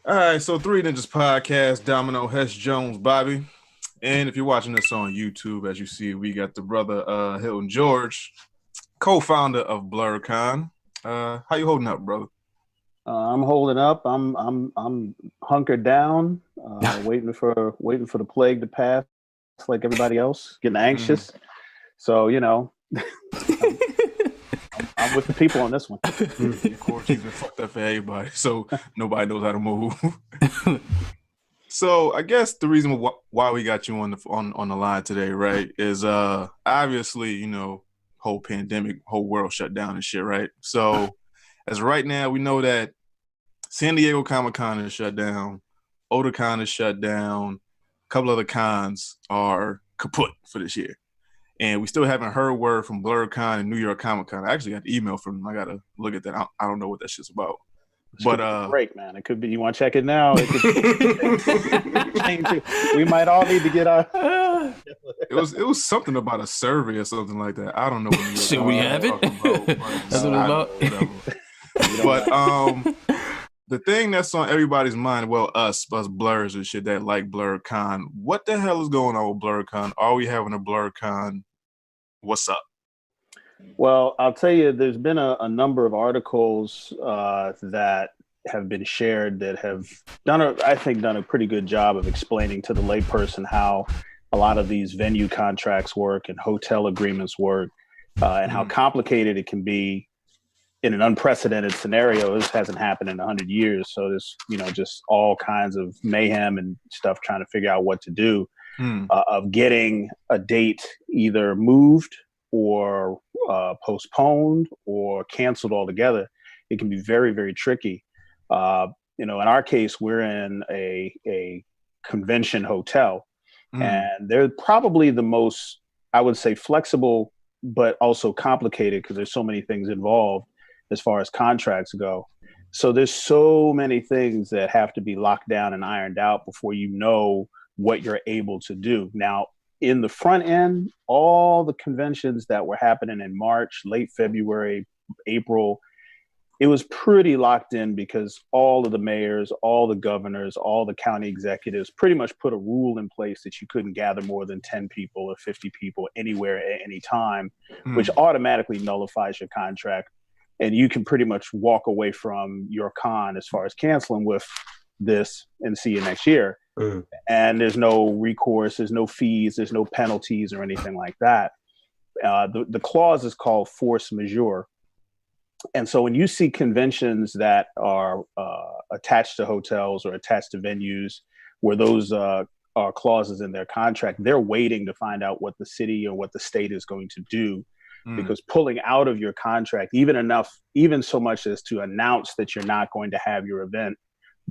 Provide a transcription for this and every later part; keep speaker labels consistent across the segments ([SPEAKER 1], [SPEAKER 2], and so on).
[SPEAKER 1] All right, so Three Ninjas Podcast, Domino, Hess, Jones, Bobby. And if you're watching this on YouTube, as you see, we got the brother Hilton George, co-founder of BlerDCon. How you holding up, brother?
[SPEAKER 2] I'm holding up. I'm hunkered down, waiting for the plague to pass, like everybody else. Getting anxious. So I'm with the people on this one.
[SPEAKER 1] Quarantine's been fucked up for everybody, so nobody knows how to move. So I guess the reason why we got you on the line today, right, is obviously whole pandemic, whole world shut down and shit, right? So as right now, we know that San Diego Comic-Con is shut down, Otakon is shut down, a couple other cons are kaput for this year. And we still haven't heard word from BlerDCon and New York Comic-Con. I actually got the email from them. I got to look at that. I don't know what that shit's about. But
[SPEAKER 2] break, man. It could be. You want to check it now? It could, we might all need to get our.
[SPEAKER 1] It was something about a survey or something like that. I don't know.
[SPEAKER 3] Should we have it? That's what it's about.
[SPEAKER 1] But the thing that's on everybody's mind, well, us blurs and shit that like BlerDCon. What the hell is going on with BlerDCon? Are we having a BlerDCon? What's up?
[SPEAKER 2] Well, I'll tell you, there's been a number of articles that have been shared that have done a pretty good job of explaining to the layperson how a lot of these venue contracts work and hotel agreements work, and how complicated it can be in an unprecedented scenario. This hasn't happened in 100 years. So there's, just all kinds of mayhem and stuff trying to figure out what to do, of getting a date either moved or postponed or canceled altogether. It can be very, very tricky. In our case, we're in a convention hotel, and they're probably the most, I would say, flexible, but also complicated because there's so many things involved as far as contracts go. So there's so many things that have to be locked down and ironed out before you know what you're able to do. Now, in the front end, all the conventions that were happening in March, late February, April, it was pretty locked in because all of the mayors, all the governors, all the county executives pretty much put a rule in place that you couldn't gather more than 10 people or 50 people anywhere at any time, which automatically nullifies your contract. And you can pretty much walk away from your con as far as canceling with this and see you next year. And there's no recourse, there's no fees, there's no penalties or anything like that. The clause is called force majeure. And so when you see conventions that are attached to hotels or attached to venues where those are clauses in their contract, they're waiting to find out what the city or what the state is going to do. Because pulling out of your contract, even so much as to announce that you're not going to have your event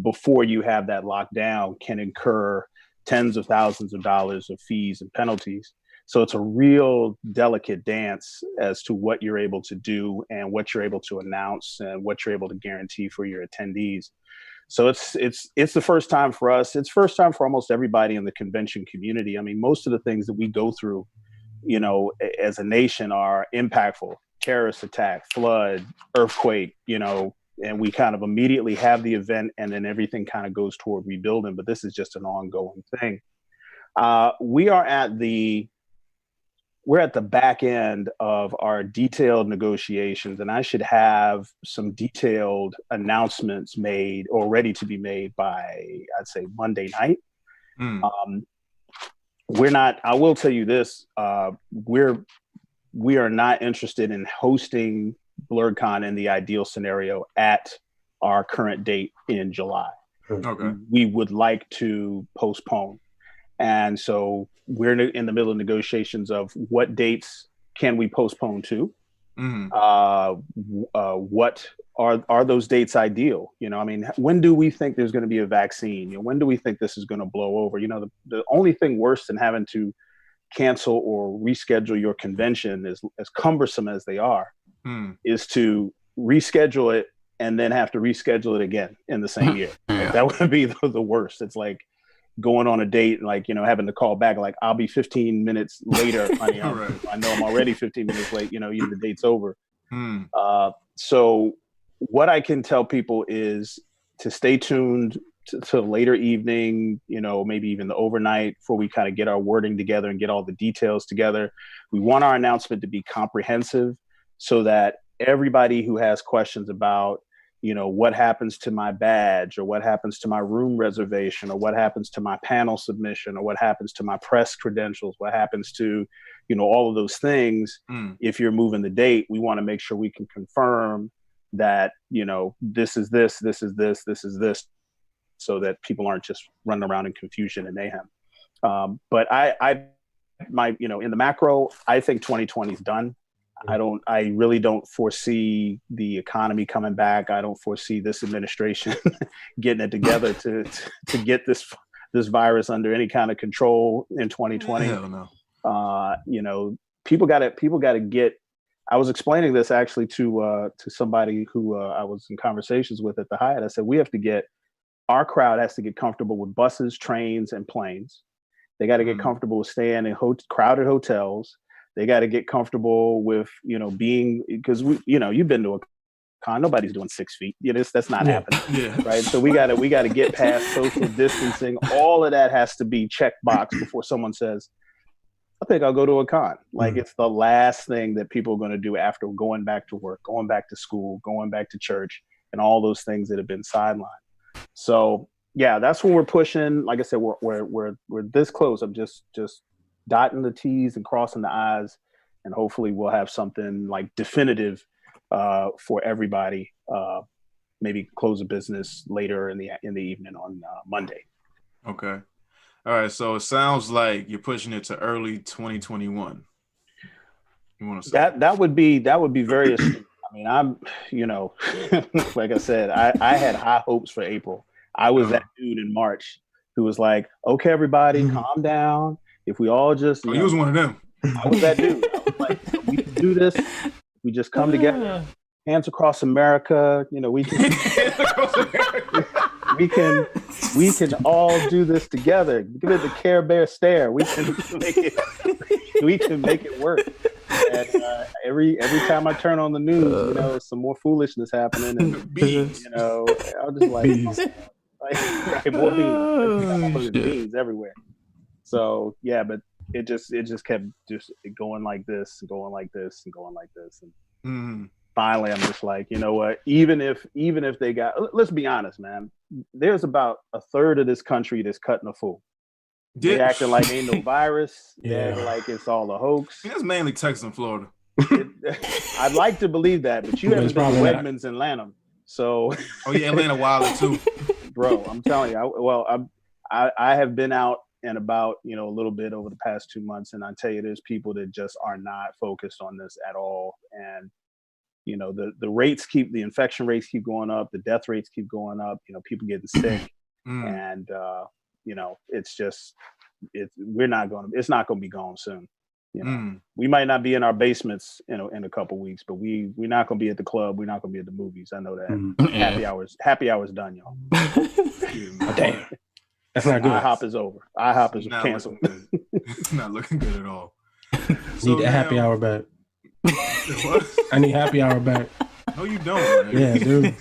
[SPEAKER 2] before you have that locked down, can incur tens of thousands of dollars of fees and penalties. So it's a real delicate dance as to what you're able to do and what you're able to announce and what you're able to guarantee for your attendees. So it's the first time for us. It's first time for almost everybody in the convention community. I mean, most of the things that we go through, as a nation are impactful: terrorist attack, flood, earthquake, and we kind of immediately have the event and then everything kind of goes toward rebuilding. But this is just an ongoing thing. We're at the back end of our detailed negotiations, and I should have some detailed announcements made or ready to be made by, I'd say, Monday night. I will tell you this, we are not interested in hosting BlerDCon in the ideal scenario at our current date in July.
[SPEAKER 1] Okay.
[SPEAKER 2] We would like to postpone. And so we're in the middle of negotiations of what dates can we postpone to? What are those dates ideal? When do we think there's going to be a vaccine? When do we think this is going to blow over? The only thing worse than having to cancel or reschedule your convention, is as cumbersome as they are, is to reschedule it and then have to reschedule it again in the same year. That would be the worst. It's like going on a date and having to call back, I'll be 15 minutes later, honey.
[SPEAKER 1] Right.
[SPEAKER 2] I know I'm already 15 minutes late, the date's over. So what I can tell people is to stay tuned to later evening, maybe even the overnight, before we kind of get our wording together and get all the details together. We want our announcement to be comprehensive so that everybody who has questions about, what happens to my badge, or what happens to my room reservation, or what happens to my panel submission, or what happens to my press credentials, what happens to, all of those things. If you're moving the date, we want to make sure we can confirm that, this is this, this is this, this is this, so that people aren't just running around in confusion and mayhem. But in the macro, I think 2020 is done. I really don't foresee the economy coming back. I don't foresee this administration getting it together to get this virus under any kind of control in 2020.
[SPEAKER 1] Hell no.
[SPEAKER 2] People got to get. I was explaining this actually to somebody who I was in conversations with at the Hyatt. I said, our crowd has to get comfortable with buses, trains, and planes. They got to get comfortable with staying in crowded hotels. They got to get comfortable with, being, because you've been to a con, nobody's doing 6 feet. That's not happening. Right. So we got to get past social distancing. All of that has to be checked box before someone says, I think I'll go to a con. Like it's the last thing that people are going to do after going back to work, going back to school, going back to church, and all those things that have been sidelined. So yeah, that's when we're pushing. Like I said, we're this close. I'm just dotting the T's and crossing the I's, and hopefully we'll have something like definitive for everybody. Maybe close a business later in the evening on Monday.
[SPEAKER 1] Okay. All right. So it sounds like you're pushing it to early 2021. You want to say
[SPEAKER 2] that would be very astute. I mean, I'm, like I said, I had high hopes for April. I was that dude in March who was like, okay, everybody, calm down. If we all just,
[SPEAKER 1] you was one of them.
[SPEAKER 2] I was that dude. I was like, we can do this. We just come together, hands across America. We can, we can all do this together. Give it the Care Bear stare. We can make it work. And every time I turn on the news, some more foolishness happening, and
[SPEAKER 1] beans.
[SPEAKER 2] I'm just like, beans. More beans. Beans everywhere. So yeah, but it just kept just going like this, and going like this, and going like this, and finally, I'm just like, you know what? Even if they got, let's be honest, man. There's about a third of this country that's cutting a fool. They acting like ain't no virus. They acting like it's all a hoax.
[SPEAKER 1] It's mainly Texas and Florida.
[SPEAKER 2] I'd like to believe that, but you haven't been to Wegmans in Lanham, so.
[SPEAKER 1] Oh yeah, Atlanta Wilder too.
[SPEAKER 2] Bro, I'm telling you. I have been out and about, a little bit over the past 2 months, and I tell you, there's people that just are not focused on this at all, and the infection rates keep going up, the death rates keep going up, people getting sick, and it's not going to be gone soon. We might not be in our basements in a couple weeks, but we're not going to be at the club. We're not going to be at the movies. I know that. Happy hour's done, y'all.
[SPEAKER 4] Damn. That's not good.
[SPEAKER 2] IHOP is over. IHOP is canceled.
[SPEAKER 1] It's not looking good at all.
[SPEAKER 4] Need that happy hour back.
[SPEAKER 1] What?
[SPEAKER 4] I need happy hour back.
[SPEAKER 1] No, you don't. Man.
[SPEAKER 4] Yeah, dude.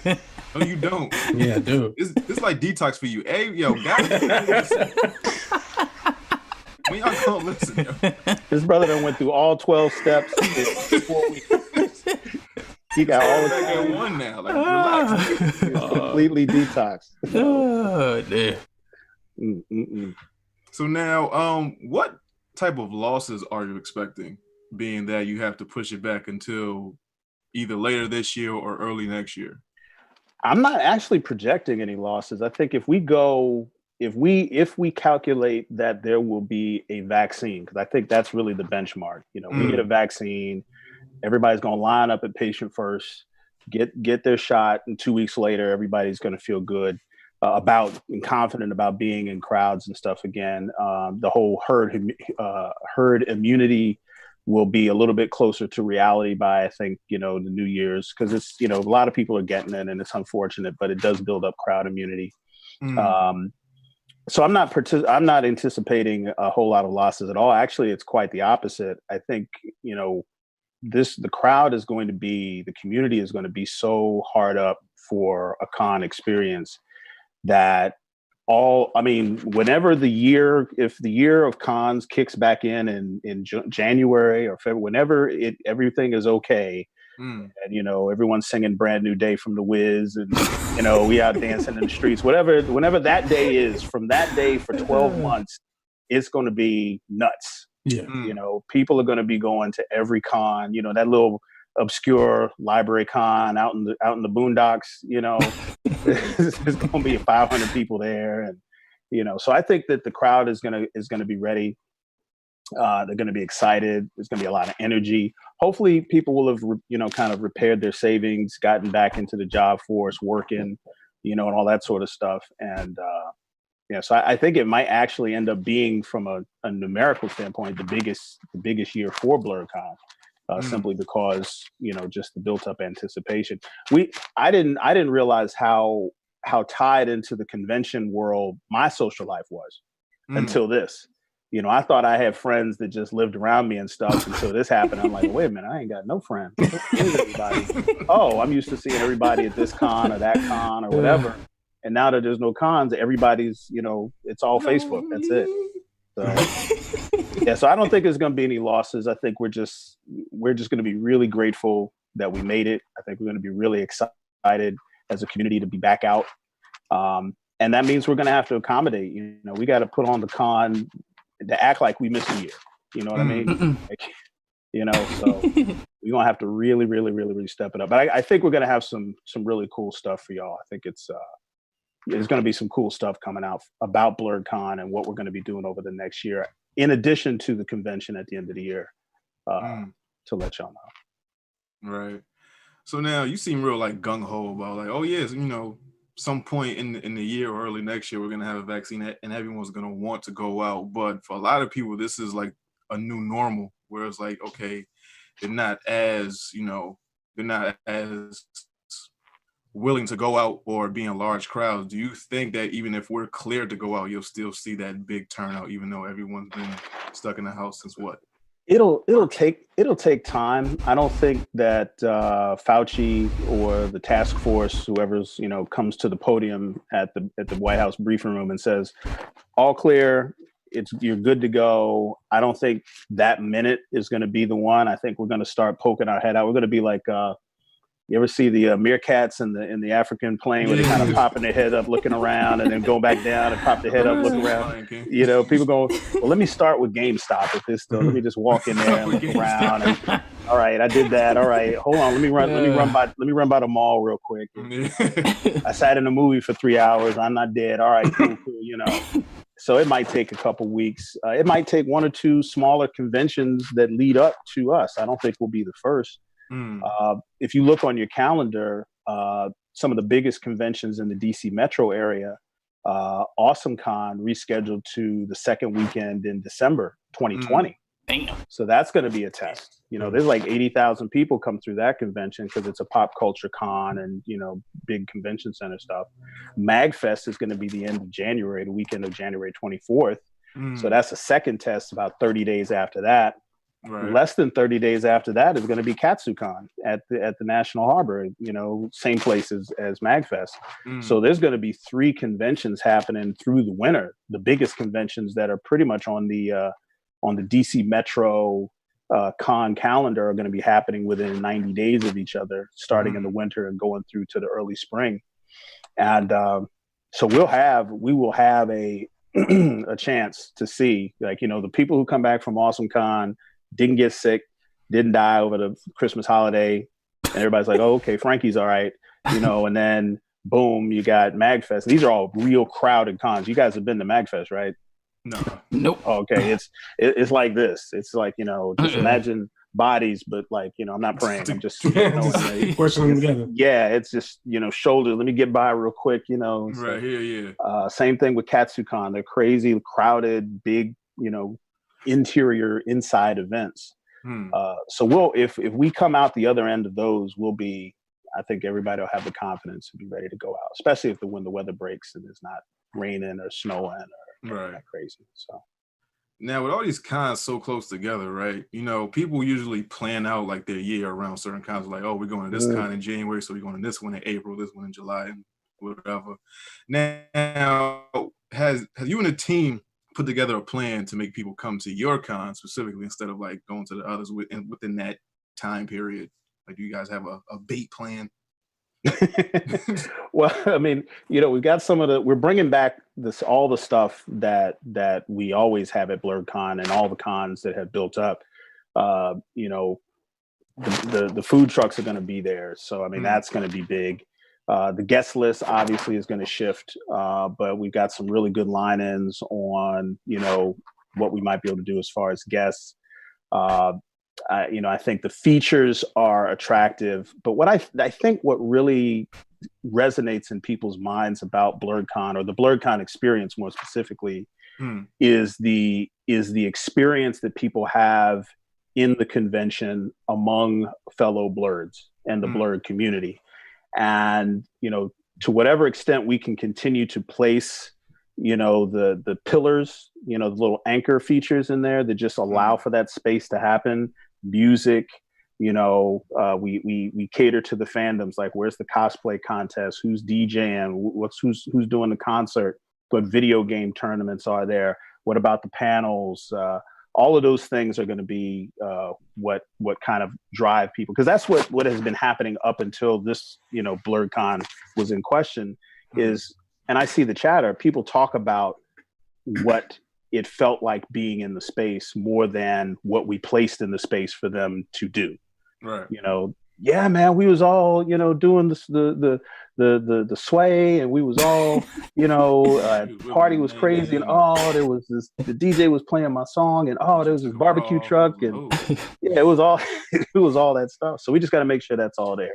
[SPEAKER 1] No, you don't.
[SPEAKER 4] Yeah, dude.
[SPEAKER 1] It's like detox for you. Hey, yo, guys. When y'all don't listen, yo.
[SPEAKER 2] This brother done went through all 12 steps in 4 weeks. He got all the
[SPEAKER 1] time. One now. Like, relax.
[SPEAKER 2] He's completely detoxed.
[SPEAKER 3] Oh, damn.
[SPEAKER 1] So now, what type of losses are you expecting, being that you have to push it back until either later this year or early next year?
[SPEAKER 2] I'm not actually projecting any losses. I think if we calculate that there will be a vaccine, because I think that's really the benchmark. We get a vaccine, everybody's going to line up at patient first, get their shot, and 2 weeks later, everybody's going to feel good about and confident about being in crowds and stuff again. The whole herd immunity will be a little bit closer to reality by, I think, the New Year's, because it's, a lot of people are getting it, and it's unfortunate, but it does build up crowd immunity. So I'm not anticipating a whole lot of losses at all. Actually, it's quite the opposite. I think, the crowd is going to be, the community is going to be so hard up for a con experience that whenever if the year of cons kicks back in January or February, whenever everything is okay, and everyone's singing "Brand New Day" from The Wiz, and we out dancing in the streets, whenever that day is, from that day for 12 months, it's going to be nuts.
[SPEAKER 4] Yeah,
[SPEAKER 2] people are going to be going to every con. That little obscure library con out in the boondocks. There's going to be 500 people there, and so I think that the crowd is going to be ready. They're going to be excited. There's going to be a lot of energy. Hopefully people will have, kind of repaired their savings, gotten back into the job force, working, and all that sort of stuff. And, so I think it might actually end up being, from a numerical standpoint, the biggest year for BlerDCon, simply because, just the built up anticipation. I didn't realize how tied into the convention world my social life was until this. I thought I had friends that just lived around me and stuff until this happened. I'm like, wait a minute, I ain't got no friends. Where's everybody? Oh, I'm used to seeing everybody at this con or that con or whatever. And now that there's no cons, everybody's, it's all Facebook. That's it. So, so I don't think there's going to be any losses. I think we're just going to be really grateful that we made it. I think we're going to be really excited as a community to be back out. And that means we're going to have to accommodate. We got to put on the con to act like we missed a year. You know what I mean? So we're gonna have to really, really, really, really step it up. But I think we're gonna have some really cool stuff for y'all. I think there's gonna be some cool stuff coming out about BlerDCon and what we're gonna be doing over the next year, in addition to the convention at the end of the year, to let y'all know.
[SPEAKER 1] Right. So now you seem real like gung ho about like, oh yes, some point in the year or early next year, we're going to have a vaccine and everyone's going to want to go out. But for a lot of people, this is like a new normal, where it's like, okay, they're not as willing to go out or be in large crowds. Do you think that even if we're cleared to go out, you'll still see that big turnout, even though everyone's been stuck in the house since what?
[SPEAKER 2] It'll take time. I don't think that Fauci or the task force, whoever's comes to the podium at the White House briefing room and says, "All clear, you're good to go." I don't think that minute is going to be the one. I think we're going to start poking our head out. We're going to be like, you ever see the meerkats in the African plain where they kind of popping their head up, looking around, and then go back down and pop their head up, look around. People go, well, let me start with GameStop at this though. Let me just walk in there and look around. And, all right, I did that. All right, hold on. Let me run by the mall real quick. I sat in a movie for 3 hours. I'm not dead. All right, cool. So it might take a couple weeks. It might take one or two smaller conventions that lead up to us. I don't think we'll be the first. If you look on your calendar, some of the biggest conventions in the DC metro area, AwesomeCon rescheduled to the second weekend in December 2020.
[SPEAKER 3] Damn.
[SPEAKER 2] So that's going to be a test. There's like 80,000 people come through that convention because it's a pop culture con and, big convention center stuff. MagFest is going to be the end of January, the weekend of January 24th. So that's a second test about 30 days after that. Right. Less than 30 days after that is going to be KatsuCon at the National Harbor, same place as MagFest. So there's going to be 3 conventions happening through the winter. The biggest conventions that are pretty much on the DC Metro con calendar are going to be happening within 90 days of each other, starting in the winter and going through to the early spring. And so we will have a a chance to see, the people who come back from AwesomeCon didn't get sick, didn't die over the Christmas holiday, and everybody's like, oh, okay, Frankie's all right, and then boom, you got MagFest. These are all real crowded cons. You guys have been to MagFest, right?
[SPEAKER 1] No.
[SPEAKER 3] Nope.
[SPEAKER 2] Okay, it's like this. It's like, just imagine bodies, but I'm not praying. I'm just
[SPEAKER 4] pushing them together.
[SPEAKER 2] Yeah, it's just shoulders. Let me get by real quick.
[SPEAKER 1] Right here, yeah.
[SPEAKER 2] Same thing with KatsuCon. They're crazy, crowded, big, interior inside events. So if we come out the other end of those, I think everybody will have the confidence to be ready to go out, especially when the weather breaks and it's not raining or snowing or that crazy. So
[SPEAKER 1] now with all these cons so close together, right? People usually plan out like their year around certain cons, like, oh, we're going to this con in January, so we're going to this one in April, this one in July, and whatever. Now, has you and the team put together a plan to make people come to your con specifically instead of like going to the others within that time period? Like, do you guys have a bait plan?
[SPEAKER 2] Well, I mean, we've got we're bringing back all the stuff that we always have at BlerDCon and all the cons that have built up. The food trucks are going to be there. So, I mean, that's going to be big. The guest list obviously is going to shift, but we've got some really good line-ins on, what we might be able to do as far as guests. I think the features are attractive, but what I think what really resonates in people's minds about BlerDCon, or the BlerDCon experience more specifically, is the experience that people have in the convention among fellow Blerds and the Blerd community. And, to whatever extent we can continue to place, the pillars, the little anchor features in there that just allow for that space to happen. Music, we cater to the fandoms, like where's the cosplay contest, who's DJing, who's doing the concert, what video game tournaments are there, what about the panels, all of those things are going to be what kind of drive people, because that's what has been happening up until this BlerDCon was in question. Is, and I see the chatter, people talk about what it felt like being in the space more than what we placed in the space for them to do.
[SPEAKER 1] Right.
[SPEAKER 2] Yeah, man, we was all, doing the sway, and we was all, party was crazy, and there was the DJ was playing my song, and there was this barbecue truck, and it was all that stuff. So we just got to make sure that's all there.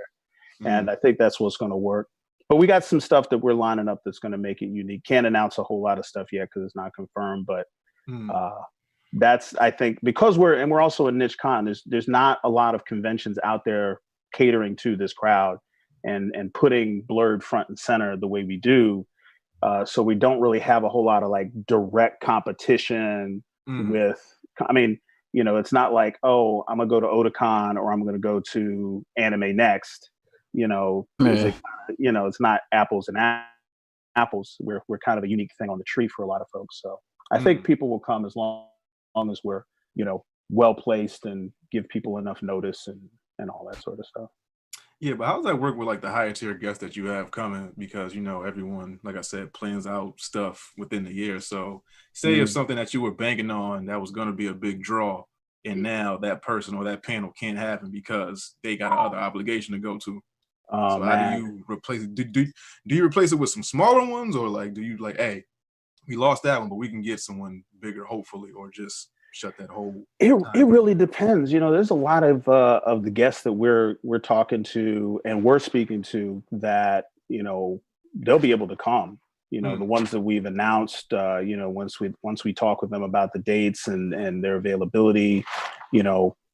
[SPEAKER 2] And I think that's what's going to work. But we got some stuff that we're lining up that's going to make it unique. Can't announce a whole lot of stuff yet because it's not confirmed, but that's, I think, because we're also a niche con. There's not a lot of conventions out there catering to this crowd and putting Blerd front and center the way we do. So we don't really have a whole lot of like direct competition with, I mean, it's not like, I'm gonna go to Otakon or I'm gonna go to Anime Next. It's not apples and apples. We're kind of a unique thing on the tree for a lot of folks. So I think people will come as long as we're, well placed and give people enough notice and all that sort of stuff.
[SPEAKER 1] Yeah, but how does that work with like the higher tier guests that you have coming? Because everyone, like I said, plans out stuff within the year. So say if something that you were banking on that was going to be a big draw, and now that person or that panel can't happen because they got another obligation to go to. So how do you replace it? Do you replace it with some smaller ones, or like do you like, hey, we lost that one, but we can get someone bigger, hopefully, or just shut that whole?
[SPEAKER 2] It really depends. There's a lot of the guests that we're talking to and we're speaking to that they'll be able to come. The ones that we've announced. Once we talk with them about the dates and their availability,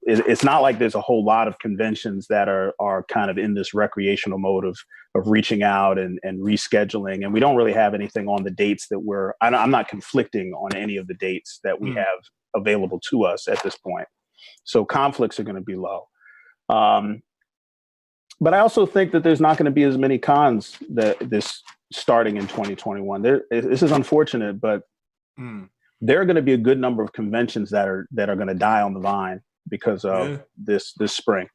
[SPEAKER 2] it's not like there's a whole lot of conventions that are kind of in this recreational mode of reaching out and rescheduling. And we don't really have anything on the dates that I'm not conflicting on any of the dates that we have available to us at this point. So conflicts are going to be low. But I also think that there's not going to be as many cons this starting in 2021. This is unfortunate, but there are going to be a good number of conventions that are going to die on the vine because of this spring.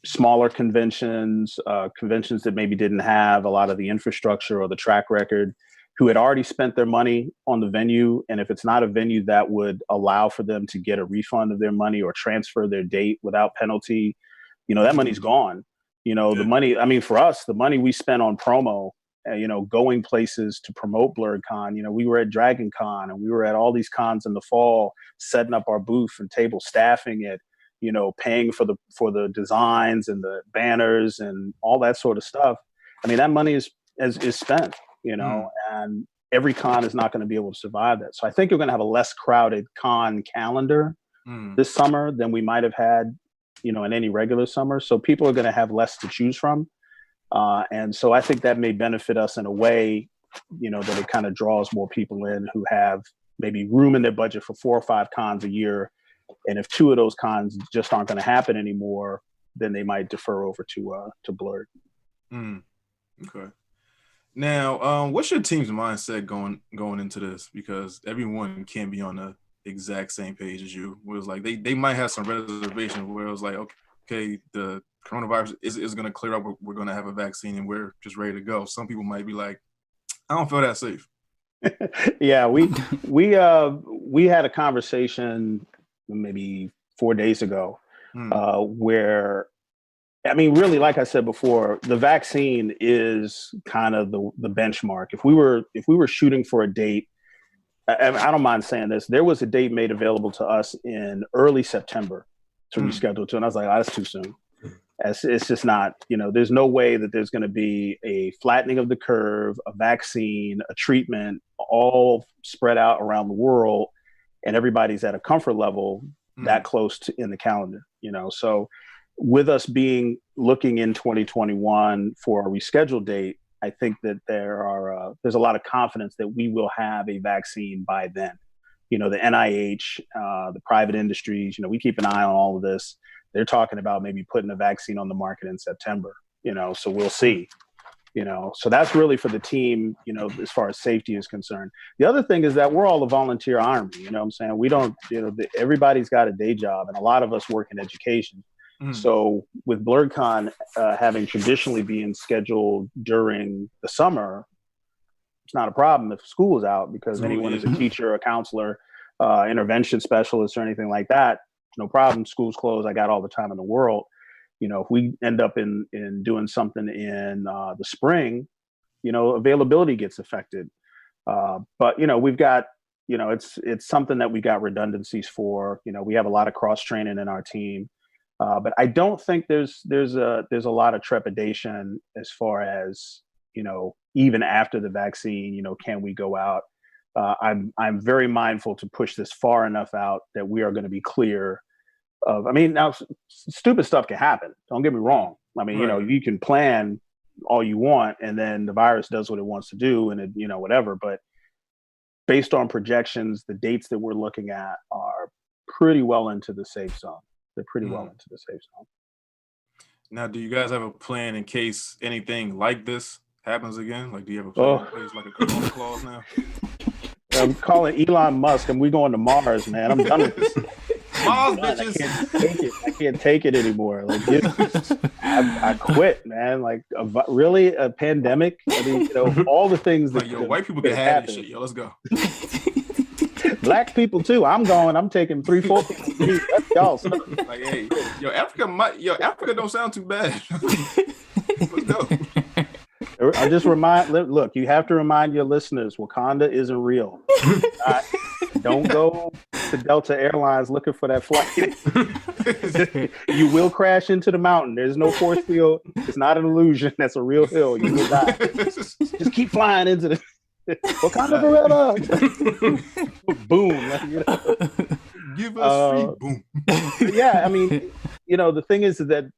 [SPEAKER 2] Smaller conventions, conventions that maybe didn't have a lot of the infrastructure or the track record, who had already spent their money on the venue. And if it's not a venue that would allow for them to get a refund of their money or transfer their date without penalty, that money's gone. The money, I mean, for us, the money we spent on promo, going places to promote BlerDCon, we were at Dragon Con and we were at all these cons in the fall, setting up our booth and table, staffing it, paying for the designs and the banners and all that sort of stuff. I mean, that money is spent, and every con is not going to be able to survive that. So I think you're going to have a less crowded con calendar this summer than we might have had, in any regular summer. So people are going to have less to choose from. And so I think that may benefit us in a way, that it kind of draws more people in who have maybe room in their budget for 4 or 5 cons a year. And if 2 of those cons just aren't going to happen anymore, then they might defer over to Blerd.
[SPEAKER 1] Okay. Now, what's your team's mindset going into this? Because everyone can't be on the exact same page as you. Where it's like they might have some reservations where it was like, okay, the coronavirus is going to clear up. We're going to have a vaccine and we're just ready to go. Some people might be like, I don't feel that safe.
[SPEAKER 2] Yeah, we had a conversation maybe 4 days ago where, I mean, really, like I said before, the vaccine is kind of the benchmark. If we were shooting for a date, I don't mind saying this, there was a date made available to us in early September to reschedule to, and I was like, oh, that's too soon. It's just not, there's no way that there's going to be a flattening of the curve, a vaccine, a treatment, all spread out around the world, and everybody's at a comfort level that close to in the calendar, So with us looking in 2021 for a rescheduled date, I think that there's a lot of confidence that we will have a vaccine by then. The NIH, the private industries, we keep an eye on all of this. They're talking about maybe putting a vaccine on the market in September, so we'll see, so that's really for the team, as far as safety is concerned. The other thing is that we're all a volunteer army, what I'm saying? We don't, everybody's got a day job and a lot of us work in education. So with BlerDCon having traditionally been scheduled during the summer, it's not a problem if school is out because anyone is a teacher, a counselor, intervention specialist or anything like that. No problem. School's closed. I got all the time in the world. If we end up in doing something in the spring, availability gets affected. But we've got, it's something that we got redundancies for. We have a lot of cross training in our team. But I don't think there's a lot of trepidation as far as, even after the vaccine, can we go out? I'm very mindful to push this far enough out that we are going to be clear of, now stupid stuff can happen. Don't get me wrong. Right. You can plan all you want and then the virus does what it wants to do and it, whatever. But based on projections, the dates that we're looking at are pretty well into the safe zone. They're pretty well into the safe zone.
[SPEAKER 1] Now, do you guys have a plan in case anything like this happens again? Like, do you have a plan in place, like a corona clause now?
[SPEAKER 2] I'm calling Elon Musk and we're going to Mars, man. I'm done with this.
[SPEAKER 1] Mars, bitches.
[SPEAKER 2] I can't take it anymore. Like, I quit, man. Like, really, a pandemic? All the things that
[SPEAKER 1] white people can have this shit. Yo, let's go.
[SPEAKER 2] Black people too. I'm taking 3-4 people. Let's go.
[SPEAKER 1] Like, hey, Africa don't sound too bad. Let's go.
[SPEAKER 2] I just look, you have to remind your listeners, Wakanda isn't real. Don't go to Delta Airlines looking for that flight. You will crash into the mountain. There's no force field. It's not an illusion. That's a real hill. You will die. Just keep flying into the Wakanda forever. Boom.
[SPEAKER 1] Give us free boom.
[SPEAKER 2] Yeah, the thing is that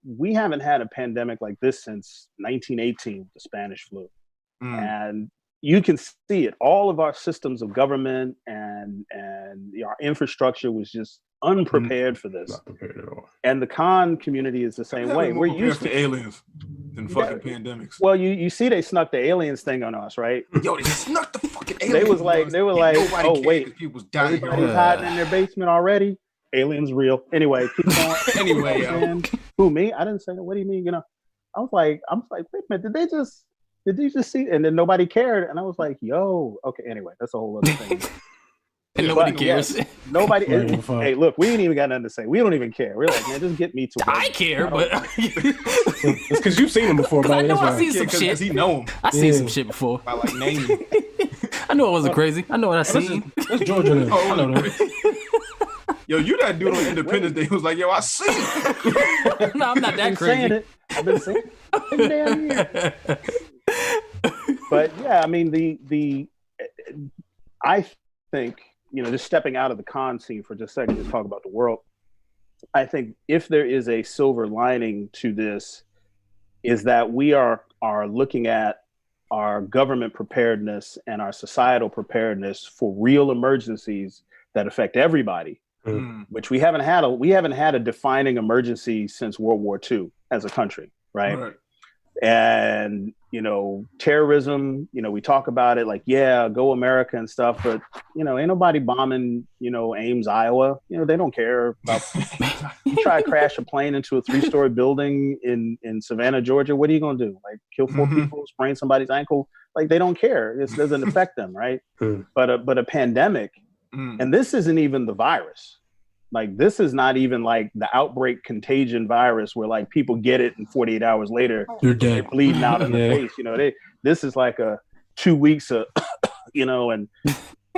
[SPEAKER 2] we haven't had a pandemic like this since 1918, the Spanish flu. And you can see it. All of our systems of government and our infrastructure was just unprepared for this.
[SPEAKER 4] Not prepared at all.
[SPEAKER 2] And the con community is the same way.
[SPEAKER 1] We're used to aliens than fucking pandemics.
[SPEAKER 2] Well, you see, they snuck the aliens thing on us, right?
[SPEAKER 1] Yo, they snuck the fucking aliens.
[SPEAKER 2] They were like, oh wait,
[SPEAKER 1] people's dying.
[SPEAKER 2] Everybody's hiding in their basement already. Aliens real. Anyway, keep going.
[SPEAKER 1] Anyway, yo.
[SPEAKER 2] Who, me? I didn't say that. What do you mean? I was like, wait a minute, did they just see? And then nobody cared. And I was like, yo, okay. Anyway, that's a whole other thing.
[SPEAKER 3] And nobody cares.
[SPEAKER 2] Yeah, nobody. Hey, look, we ain't even got nothing to say. We don't even care. We're like, man, just get me to work.
[SPEAKER 3] I care, but
[SPEAKER 4] it's because you've seen him before.
[SPEAKER 3] I know I've seen some shit.
[SPEAKER 1] He know him.
[SPEAKER 3] I seen some shit before.
[SPEAKER 1] I like naming.
[SPEAKER 3] I know I wasn't crazy. I know what I seen.
[SPEAKER 4] That's George. I know that.
[SPEAKER 1] Yo, you that dude on Independence Day who was like, yo, I see it.
[SPEAKER 3] No, I'm not that crazy.
[SPEAKER 2] I've been saying it. Damn year. But yeah, I think, just stepping out of the con scene for just a second to talk about the world, I think if there is a silver lining to this, is that we are looking at our government preparedness and our societal preparedness for real emergencies that affect everybody, which we haven't had a defining emergency since World War II as a country, right? And, terrorism, we talk about it like, yeah, go America and stuff, but, ain't nobody bombing, Ames, Iowa. They don't care about, you try to crash a plane into a 3-story building in Savannah, Georgia. What are you going to do? Like kill 4 people, sprain somebody's ankle? Like they don't care. This doesn't affect them. Right. But a pandemic, and this isn't even the virus. Like this is not even like the outbreak contagion virus where like people get it and 48 hours later
[SPEAKER 4] you're dead,
[SPEAKER 2] they're bleeding out in the face. This is like a 2 weeks of, and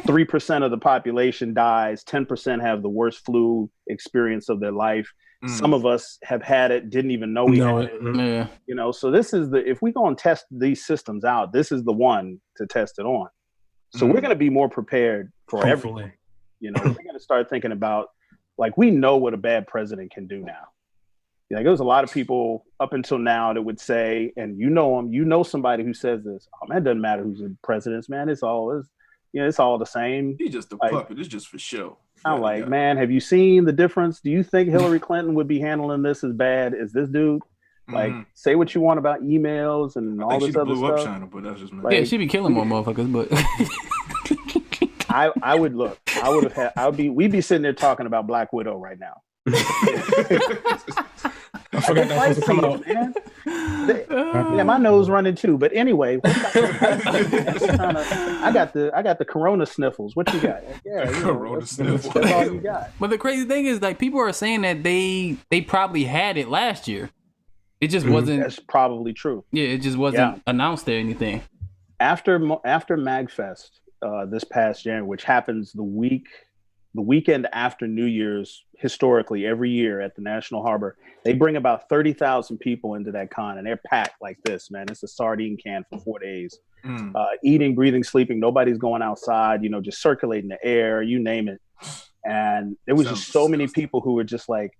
[SPEAKER 2] 3% of the population dies. 10% have the worst flu experience of their life. Some of us have had it, didn't even know we had it.
[SPEAKER 3] Yeah.
[SPEAKER 2] So this is if we go and test these systems out, this is the one to test it on. So we're going to be more prepared for everything. We're going to start thinking about, like, we know what a bad president can do now. Like, there's a lot of people up until now that would say, and somebody who says this, oh man, it doesn't matter who's the president, man. It's all the same.
[SPEAKER 1] He's just a puppet. It's just for show.
[SPEAKER 2] I'm like, man, have you seen the difference? Do you think Hillary Clinton would be handling this as bad as this dude? Like, say what you want about emails and all this other stuff.
[SPEAKER 1] China, but that's just
[SPEAKER 3] yeah, she be killing more motherfuckers, but
[SPEAKER 2] I would look. We'd be sitting there talking about Black Widow right now.
[SPEAKER 4] I forgot that was to come out.
[SPEAKER 2] Man. Yeah, my nose running too. But anyway, I got the corona sniffles. What you got? Yeah,
[SPEAKER 1] corona sniffles.
[SPEAKER 2] That's all you got.
[SPEAKER 3] But the crazy thing is, like, people are saying that they probably had it last year. It just wasn't.
[SPEAKER 2] That's probably true.
[SPEAKER 3] Yeah, it just wasn't announced or anything.
[SPEAKER 2] After MagFest this past January, which happens the weekend after New Year's, historically every year at the National Harbor, they bring about 30,000 people into that con, and they're packed like this, man. It's a sardine can for 4 days. Eating, breathing, sleeping. Nobody's going outside, just circulating the air, you name it. And there was just so many people who were just like,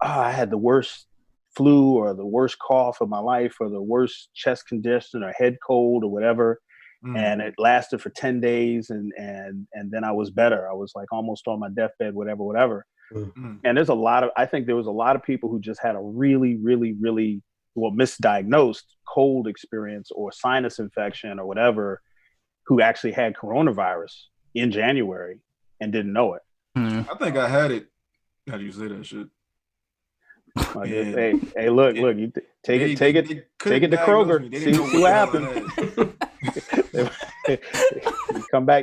[SPEAKER 2] I had the worst flu or the worst cough of my life or the worst chest congestion or head cold or whatever. And it lasted for 10 days and then I was better. I was like almost on my deathbed, whatever. And I think there was a lot of people who just had a really, really, really misdiagnosed cold experience or sinus infection or whatever, who actually had coronavirus in January and didn't know it.
[SPEAKER 1] I think I had it. How do you say that shit?
[SPEAKER 2] Hey, look, you take it to Kroger. See what happens.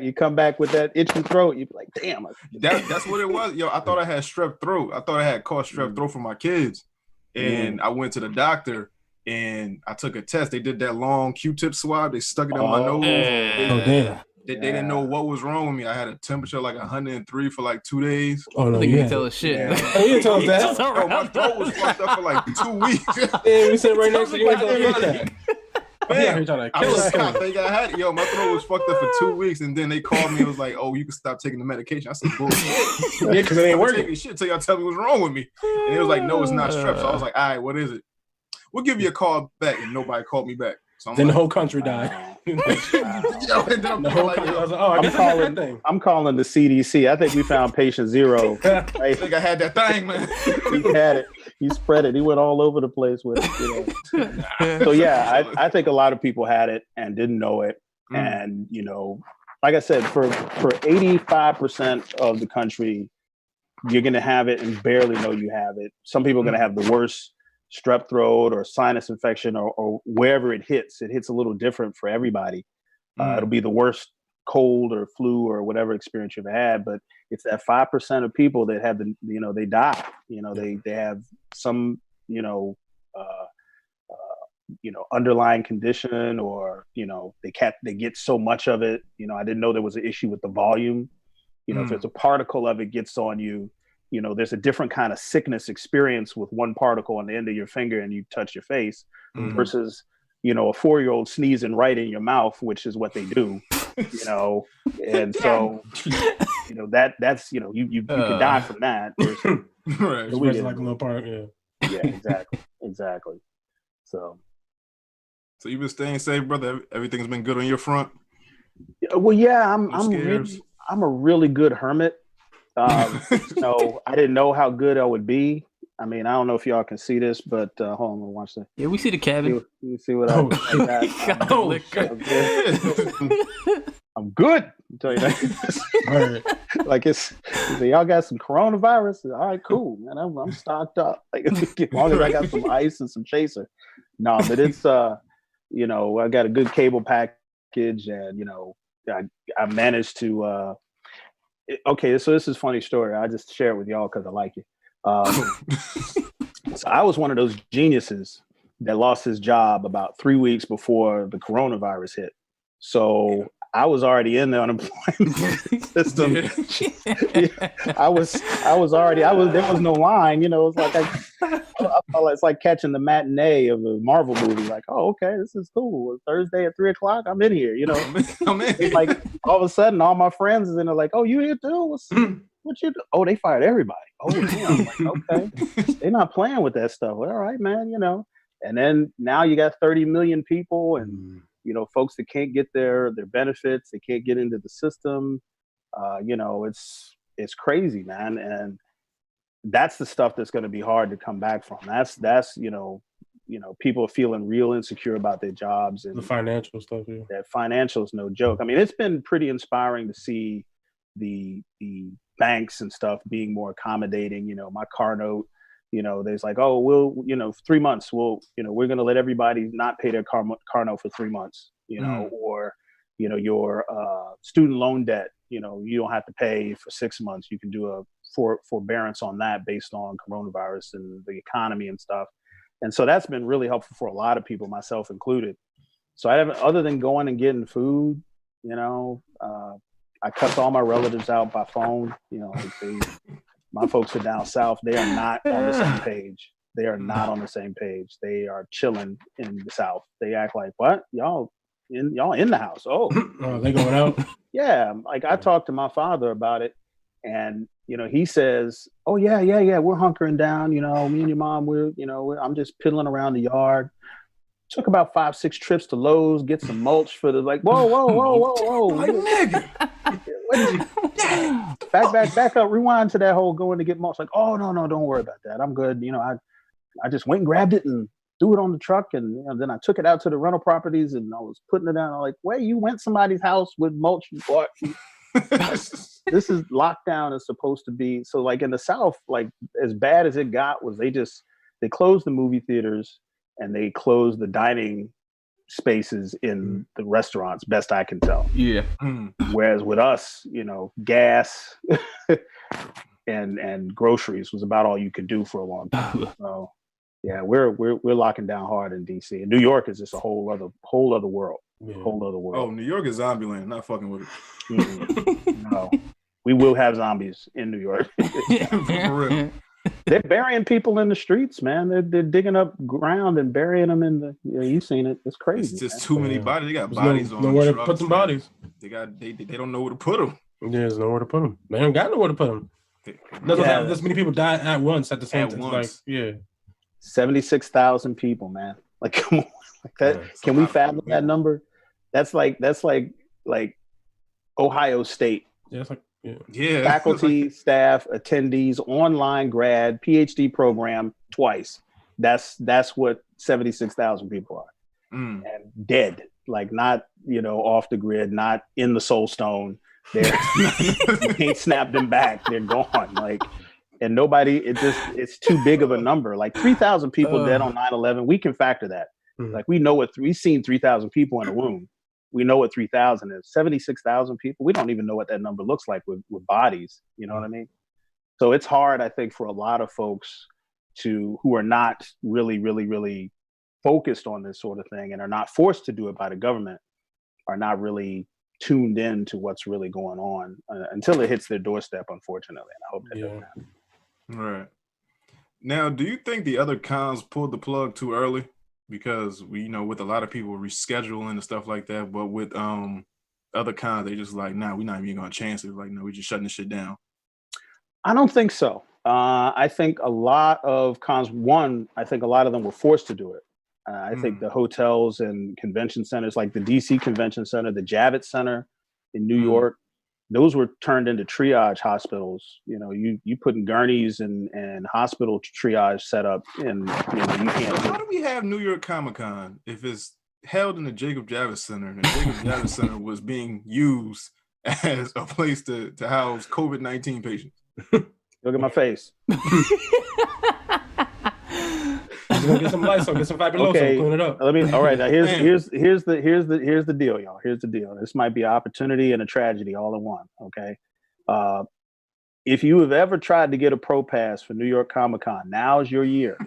[SPEAKER 2] You come back with that itching throat. You be like, damn.
[SPEAKER 1] That's what it was. Yo, I thought I had strep throat. I thought I had caught strep throat for my kids. And I went to the doctor and I took a test. They did that long Q-tip swab. They stuck it in my nose.
[SPEAKER 4] Damn.
[SPEAKER 1] They didn't know what was wrong with me. I had a temperature like 103 for like 2 days.
[SPEAKER 4] Oh, no,
[SPEAKER 3] you didn't tell us shit.
[SPEAKER 2] Yeah.
[SPEAKER 4] Oh, you didn't tell us that.
[SPEAKER 1] Yo, my throat was fucked up for like 2 weeks.
[SPEAKER 4] Yeah, we sit right next to you. Like, that.
[SPEAKER 1] Man, I was shocked. I had it. Yo, my throat was fucked up for 2 weeks, and then they called me. It was like, "Oh, you can stop taking the medication." I said, "Bullshit."
[SPEAKER 4] Yeah, because it ain't working.
[SPEAKER 1] Taking shit till y'all tell me what's wrong with me. And it was like, "No, it's not strep." So I was like, "All right, what is it?" We'll give you a call back, and nobody called me back. So
[SPEAKER 4] then the whole country died.
[SPEAKER 1] Yo, and then
[SPEAKER 4] the whole country. I was like, I guess
[SPEAKER 2] I'm calling the CDC. I think we found patient 0.
[SPEAKER 1] I think I had that thing, man.
[SPEAKER 2] He had it. He spread it. He went all over the place with it. So yeah, I think a lot of people had it and didn't know it. And like I said, for 85% of the country, you're going to have it and barely know you have it. Some people are going to have the worst strep throat or sinus infection or wherever it hits. It hits a little different for everybody. It'll be the worst cold or flu or whatever experience you've had, but it's that 5% of people that have they die. They have some underlying condition or they get so much of it. I didn't know there was an issue with the volume. If there's a particle of it gets on you, there's a different kind of sickness experience with one particle on the end of your finger and you touch your face versus, a 4-year-old sneezing right in your mouth, which is what they do, and so, that's, you can die from that.
[SPEAKER 1] Right.
[SPEAKER 4] It's like a little part,
[SPEAKER 2] Yeah, exactly. So
[SPEAKER 1] you've been staying safe, brother? Everything's been good on your front?
[SPEAKER 2] Well, yeah, I'm a really good hermit. I didn't know how good I would be. I mean, I don't know if y'all can see this, but hold on, watch this.
[SPEAKER 3] Yeah, we see the cabin.
[SPEAKER 2] You see what I got?
[SPEAKER 3] Oh, liquor.
[SPEAKER 2] I'm good. I'll tell you that. Like y'all got some coronavirus. All right, cool, man. I'm stocked up. Like as long as I got some ice and some chaser. No, but it's you know, I got a good cable package, and you know, I managed to. Okay, so this is a funny story. I just share it with y'all because I like it. So I was one of those geniuses that lost his job about 3 weeks before the coronavirus hit. So I was already in the unemployment system. There was no line, you know. It's like it's like catching the matinee of a Marvel movie. Like, oh, okay, this is cool. Thursday at 3:00, I'm in here, you know. I'm in. Like all of a sudden, all my friends is in there. Like, oh, you here too? What you do? Oh, they fired everybody. Oh, damn. Like, okay, they're not playing with that stuff. Well, all right, man, you know. And then now you got 30 million people and. You know, folks that can't get their benefits, they can't get into the system. You know, it's crazy, man. And that's the stuff that's going to be hard to come back from. That's you know, people are feeling real insecure about their jobs and
[SPEAKER 4] the financial stuff. Yeah.
[SPEAKER 2] That financial is no joke. I mean, it's been pretty inspiring to see the banks and stuff being more accommodating. You know, my car note. You know, there's like, oh, we'll, you know, 3 months. We'll, you know, we're going to let everybody not pay their car note for 3 months, you know, or, you know, your student loan debt, you know, you don't have to pay for 6 months. You can do a forbearance on that based on coronavirus and the economy and stuff. And so that's been really helpful for a lot of people, myself included. So I haven't, other than going and getting food, you know, I cut all my relatives out by phone, you know, my folks are down south. They are not on the same page. They are not on the same page. They are chilling in the south. They act like, what? Y'all in the house. Oh,
[SPEAKER 4] they going out?
[SPEAKER 2] Yeah. Like I talked to my father about it, and you know, he says, oh yeah, we're hunkering down, you know, me and your mom, I'm just piddling around the yard. Took about 5-6 trips to Lowe's, get some mulch for the whoa.
[SPEAKER 1] Like, nigga.
[SPEAKER 2] Back up, rewind to that whole going to get mulch. Like, oh no, don't worry about that. I'm good. You know, I just went and grabbed it and threw it on the truck, and you know, then I took it out to the rental properties and I was putting it down. I'm like, wait, you went somebody's house with mulch you bought? This is lockdown is supposed to be. So like in the South, like as bad as it got was they closed the movie theaters and they closed the dining spaces in the restaurants, best I can tell.
[SPEAKER 3] Yeah.
[SPEAKER 2] Whereas with us, you know, gas and groceries was about all you could do for a long time. So yeah, we're locking down hard in DC. And New York is just a whole other world.
[SPEAKER 4] Yeah.
[SPEAKER 2] Whole other world.
[SPEAKER 1] Oh, New York is zombie land. Not fucking with it.
[SPEAKER 2] No. We will have zombies in New York.
[SPEAKER 1] For real.
[SPEAKER 2] They're burying people in the streets, man. They're digging up ground and burying them in the. Yeah, you've seen it. It's crazy.
[SPEAKER 1] It's just too many bodies. They got bodies on.
[SPEAKER 4] Nowhere to put some bodies.
[SPEAKER 1] They don't know where to put them.
[SPEAKER 4] Yeah, there's nowhere to put them. They don't got nowhere to put them. This many people die at once at the same time. Like, yeah,
[SPEAKER 2] 76,000 people, man. Like, come on, like that. Yeah, can we fathom that number? That's like Ohio State.
[SPEAKER 4] Yeah, it's like.
[SPEAKER 1] Yeah.
[SPEAKER 2] Faculty, staff, attendees, online grad, PhD program twice. That's what 76,000 people are. And dead. Like not, you know, off the grid, not in the soul stone. You can't snap them back. They're gone. Like, and nobody, it's too big of a number. Like 3,000 people dead on 9/11. We can factor that. Like we've seen 3,000 people in a room. We know what 3,000 is. 76,000 people, we don't even know what that number looks like with bodies. You know what I mean? So it's hard, I think, for a lot of folks who are not really, really, really focused on this sort of thing and are not forced to do it by the government, are not really tuned in to what's really going on until it hits their doorstep, unfortunately. And I hope that doesn't happen.
[SPEAKER 1] Right. Now, do you think the other cons pulled the plug too early? Because we, you know, with a lot of people rescheduling and stuff like that, but with other cons, they just like, nah, we're not even gonna chance it. Like, no, we're just shutting this shit down.
[SPEAKER 2] I don't think so. I think a lot of cons, I think a lot of them were forced to do it. I think the hotels and convention centers, like the DC Convention Center, the Javits Center in New York, those were turned into triage hospitals. You know, you putting gurneys and hospital triage set up, and you can't.
[SPEAKER 1] How do we have New York Comic-Con if it's held in the Jacob Javits Center, and the Jacob Javits Center was being used as a place to house COVID-19 patients?
[SPEAKER 2] Look at my face.
[SPEAKER 4] He's gonna get some Lysol, get some Fabuloso, clean it up.
[SPEAKER 2] All right. Now here's the deal, y'all. Here's the deal. This might be an opportunity and a tragedy all in one. Okay. If you have ever tried to get a pro pass for New York Comic-Con, now's your year.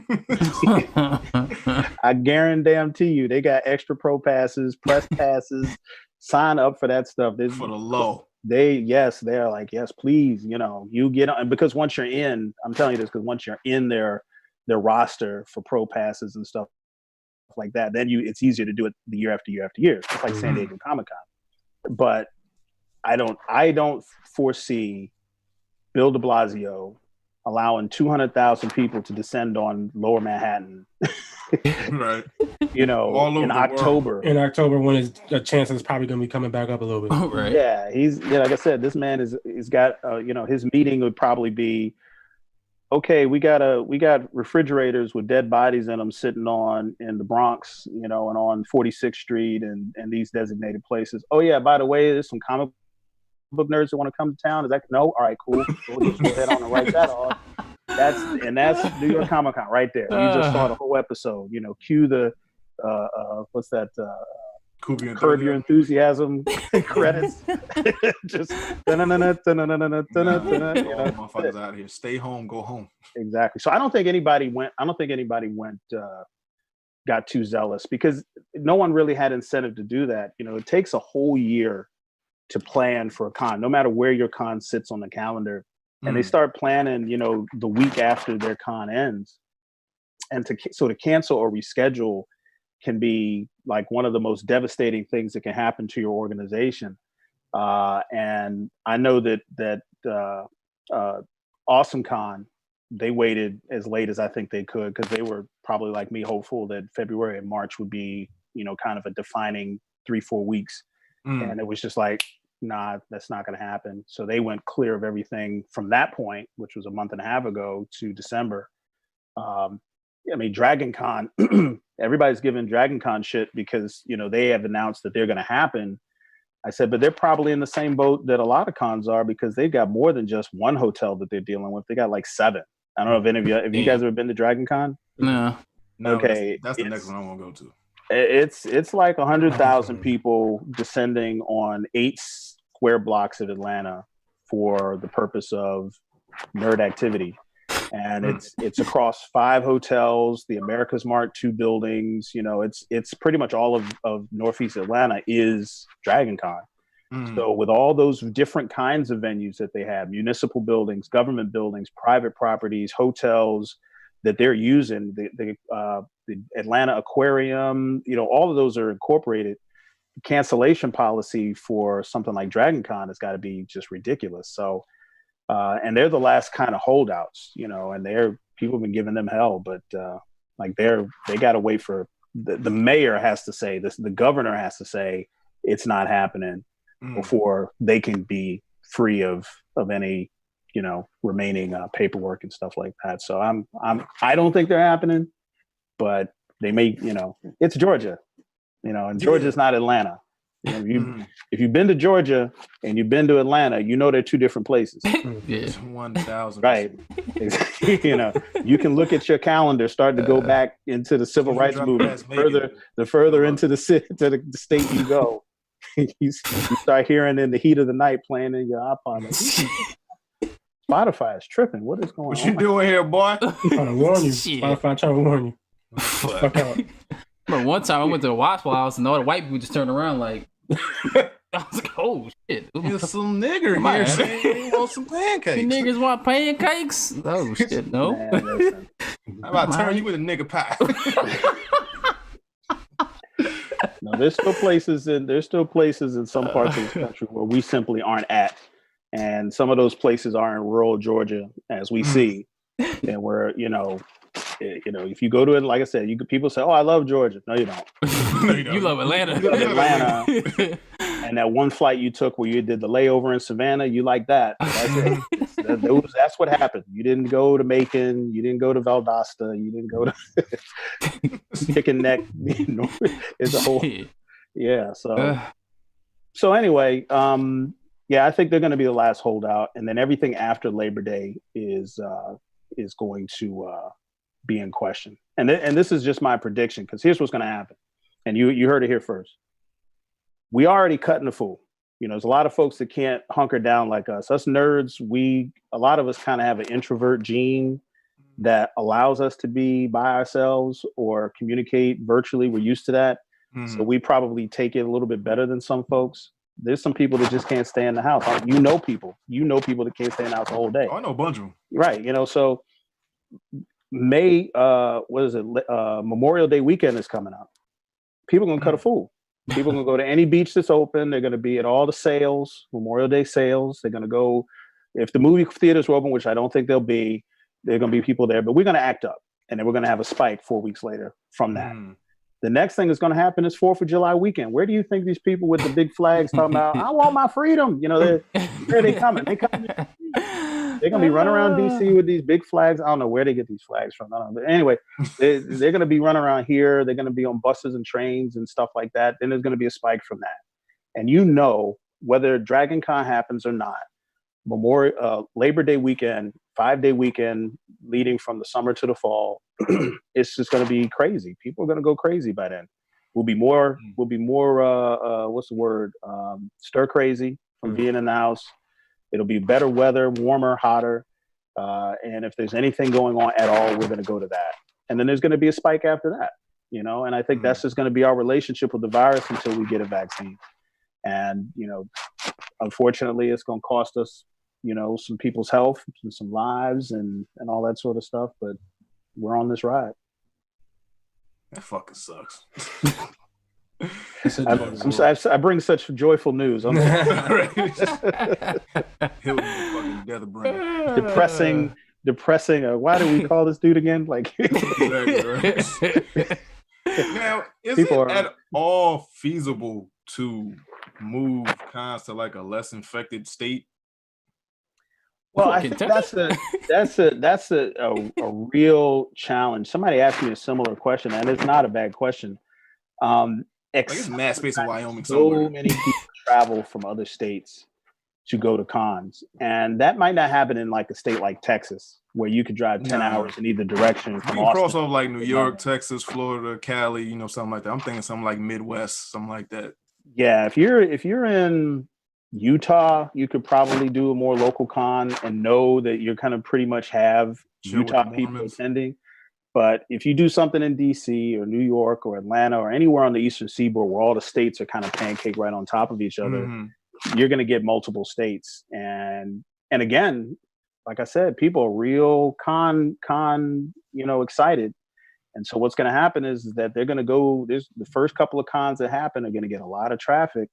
[SPEAKER 2] I guarantee you, they got extra pro passes, press passes. Sign up for that stuff.
[SPEAKER 1] For the low.
[SPEAKER 2] They're like, yes, please. You know, you get on, because once you're in, I'm telling you this because once you're in their roster for pro passes and stuff like that, then it's easier to do it the year after year after year. It's like San Diego Comic-Con. But I don't foresee Bill de Blasio allowing 200,000 people to descend on Lower Manhattan.
[SPEAKER 1] Right.
[SPEAKER 2] You know, in October.
[SPEAKER 4] In October, when the chance is probably going to be coming back up a little bit.
[SPEAKER 3] Right.
[SPEAKER 2] Yeah, like I said, this man he's got his meeting would probably be, okay, we got refrigerators with dead bodies in them sitting in the Bronx, you know, and on 46th Street and these designated places. Oh yeah, by the way, there's some comic book nerds that want to come to town. Is that no? All right, cool. We'll just go ahead on and write that off. That's New York Comic-Con right there. You just saw the whole episode. You know, cue the what's that? Curb Your Enthusiasm credits. Just
[SPEAKER 1] motherfuckers out here. Stay home, go home.
[SPEAKER 2] Exactly. So I don't think anybody went. Got too zealous because no one really had incentive to do that. You know, it takes a whole year to plan for a con, no matter where your con sits on the calendar. And they start planning, you know, the week after their con ends. And to cancel or reschedule can be like one of the most devastating things that can happen to your organization. And I know that Awesome Con, they waited as late as I think they could because they were probably like me hopeful that February and March would be, you know, kind of a defining 3-4 weeks. And it was just like, nah, that's not going to happen. So they went clear of everything from that point, which was a month and a half ago, to December. I mean, Dragon Con, everybody's giving Dragon Con shit because, you know, they have announced that they're going to happen. I said, but they're probably in the same boat that a lot of cons are because they've got more than just one hotel that they're dealing with. They got like 7. I don't know if any of you, have you guys ever been to Dragon Con?
[SPEAKER 3] No.
[SPEAKER 2] Okay.
[SPEAKER 1] That's the next one I want to go to.
[SPEAKER 2] It's like 100,000 people descending on 8 square blocks of Atlanta for the purpose of nerd activity. And it's across 5 hotels, the America's Mart 2 buildings. You know, it's pretty much all of Northeast Atlanta is Dragon Con. So with all those different kinds of venues that they have, municipal buildings, government buildings, private properties, hotels that they're using, the Atlanta Aquarium, you know, all of those are incorporated. Cancellation policy for something like Dragon Con has got to be just ridiculous. So, and they're the last kind of holdouts, you know, and people have been giving them hell, but like they got to wait for the mayor has to say this, the governor has to say it's not happening before they can be free of any, you know, remaining paperwork and stuff like that. So I don't think they're happening, but they may, you know, it's Georgia, you know, and Georgia's not Atlanta. You know, if you've been to Georgia and you've been to Atlanta, you know they're 2 different places.
[SPEAKER 3] Yeah.
[SPEAKER 1] 1,000.
[SPEAKER 2] Right. You know, you can look at your calendar, start to go back into the civil rights movement. The further into the state you go, you start hearing in the heat of the night playing in your iPod. Like, Spotify is tripping. What is going on?
[SPEAKER 1] What you doing here, boy?
[SPEAKER 4] I'm trying to warn you. Spotify trying to warn you. Fuck out.
[SPEAKER 3] But one time I went to the Waffle House and all the white people just turned around like, I was like, oh shit.
[SPEAKER 1] There's some nigger here saying they want some pancakes.
[SPEAKER 3] You niggas want pancakes? Oh shit, no.
[SPEAKER 2] Man,
[SPEAKER 1] How about turn you with a nigga pie?
[SPEAKER 2] No, there's still places in some parts of this country where we simply aren't at. And some of those places are in rural Georgia, as we see. And where, you know, if you go to it, like I said, people say, "Oh, I love Georgia." No, you don't.
[SPEAKER 3] No, you don't. You love Atlanta.
[SPEAKER 2] You love Atlanta. And that one flight you took where you did the layover in Savannah, you like that. That's what happened. You didn't go to Macon. You didn't go to Valdosta. You didn't go to Chicken Neck. It's a whole, yeah. So anyway, I think they're going to be the last holdout, and then everything after Labor Day is going to be in question. And this is just my prediction, because here's what's going to happen. And you heard it here first. We already cutting the fool. There's a lot of folks that can't hunker down like us. Us nerds, a lot of us kind of have an introvert gene that allows us to be by ourselves or communicate virtually. We're used to that. Mm-hmm. So we probably take it a little bit better than some folks. There's some people that just can't stay in the house. People that can't stay in the house the whole day.
[SPEAKER 1] I know a bunch of them.
[SPEAKER 2] Right. So May, Memorial Day weekend is coming up. People are going to cut a fool. People are going to go to any beach that's open. They're going to be at all the sales, Memorial Day sales. They're going to go, if the movie theaters are open, which I don't think they'll be, there are going to be people there. But we're going to act up. And then we're going to have a spike 4 weeks later from that. The next thing that's going to happen is 4th of July weekend. Where do you think these people with the big flags talking about, I want my freedom? Where are they coming? They're going to be running around D.C. with these big flags. I don't know where they get these flags from. I don't know. But anyway, they're going to be running around here. They're going to be on buses and trains and stuff like that. Then there's going to be a spike from that. And whether Dragon Con happens or not, Labor Day weekend, 5-day weekend leading from the summer to the fall, it's just going to be crazy. People are going to go crazy by then. We'll be more what's the word? Stir crazy from being in the house. It'll be better weather, warmer, hotter. And if there's anything going on at all, we're going to go to that. And then there's going to be a spike after that, and I think that's just going to be our relationship with the virus until we get a vaccine. And, unfortunately, it's going to cost us, some people's health and some lives and all that sort of stuff. But we're on this ride.
[SPEAKER 1] That fucking sucks.
[SPEAKER 2] I bring such joyful news. I'm depressing. Why do we call this dude again? Like,
[SPEAKER 1] now, is it at all feasible to move cons to like a less infected state?
[SPEAKER 2] Well, I think that's a real challenge. Somebody asked me a similar question, and it's not a bad question.
[SPEAKER 1] It's mass space in Wyoming
[SPEAKER 2] somewhere. So many people travel from other states to go to cons, and that might not happen in like a state like Texas, where you could drive 10 hours in either direction.
[SPEAKER 1] You can cross over like New York, Texas, Florida, Cali, something like that. I'm thinking something like Midwest, something like that.
[SPEAKER 2] Yeah, if you're in Utah, you could probably do a more local con and know that you're kind of pretty much have Utah people attending. But if you do something in DC or New York or Atlanta or anywhere on the Eastern Seaboard where all the states are kind of pancake right on top of each other, you're going to get multiple states. And again, like I said, people are real con excited. And so what's going to happen is that they're going to go, there's the first couple of cons that happen are going to get a lot of traffic.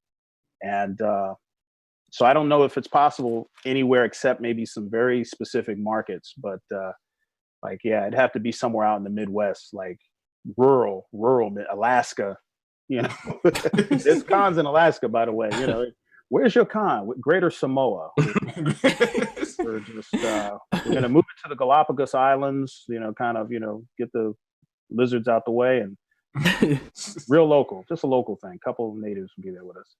[SPEAKER 2] And so I don't know if it's possible anywhere except maybe some very specific markets, but it'd have to be somewhere out in the Midwest, like rural Alaska, There's cons in Alaska, by the way, where's your con? Greater Samoa. We're just, we're going to move it to the Galapagos Islands, get the lizards out the way and real local, just a local thing. A couple of natives will be there with us.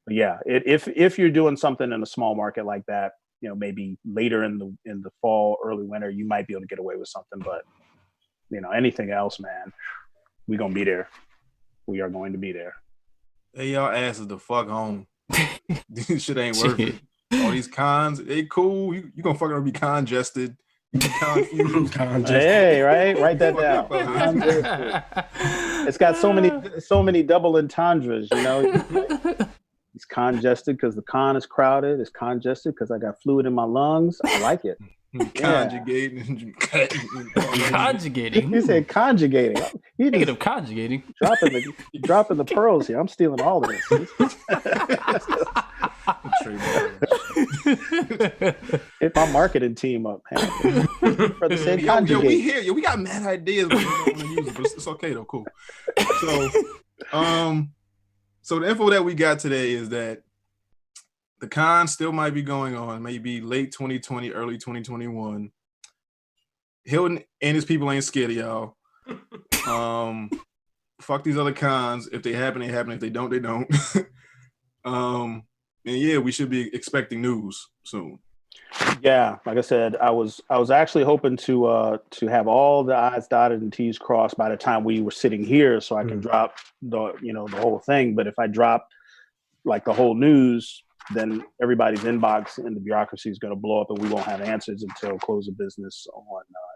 [SPEAKER 2] But yeah, if you're doing something in a small market like that, maybe later in the fall, early winter, you might be able to get away with something. But anything else, man, we're gonna be there. We are going to be there.
[SPEAKER 1] Hey, y'all asses the fuck home. This shit ain't worth it. All these cons, they cool. You gonna fucking be congested.
[SPEAKER 2] Hey, right? Write that down. It's got so many double entendres, It's congested because the con is crowded. It's congested because I got fluid in my lungs. I like it.
[SPEAKER 1] Conjugating.
[SPEAKER 3] Conjugating.
[SPEAKER 2] You said conjugating.
[SPEAKER 3] Thinking of conjugating.
[SPEAKER 2] Dropping the pearls here. I'm stealing all of this. Hit my marketing team up. Brother said conjugate.
[SPEAKER 1] We here. We got mad ideas, but we don't want to use it. But it's okay though. Cool. So the info that we got today is that the con still might be going on, maybe late 2020, early 2021. Hilton and his people ain't scared of y'all. Fuck these other cons. If they happen, they happen. If they don't, they don't. And yeah, we should be expecting news soon.
[SPEAKER 2] Yeah, like I said, I was actually hoping to have all the I's dotted and T's crossed by the time we were sitting here, so I can drop the whole thing. But if I drop like the whole news, then everybody's inbox and the bureaucracy is going to blow up, and we won't have answers until close of business on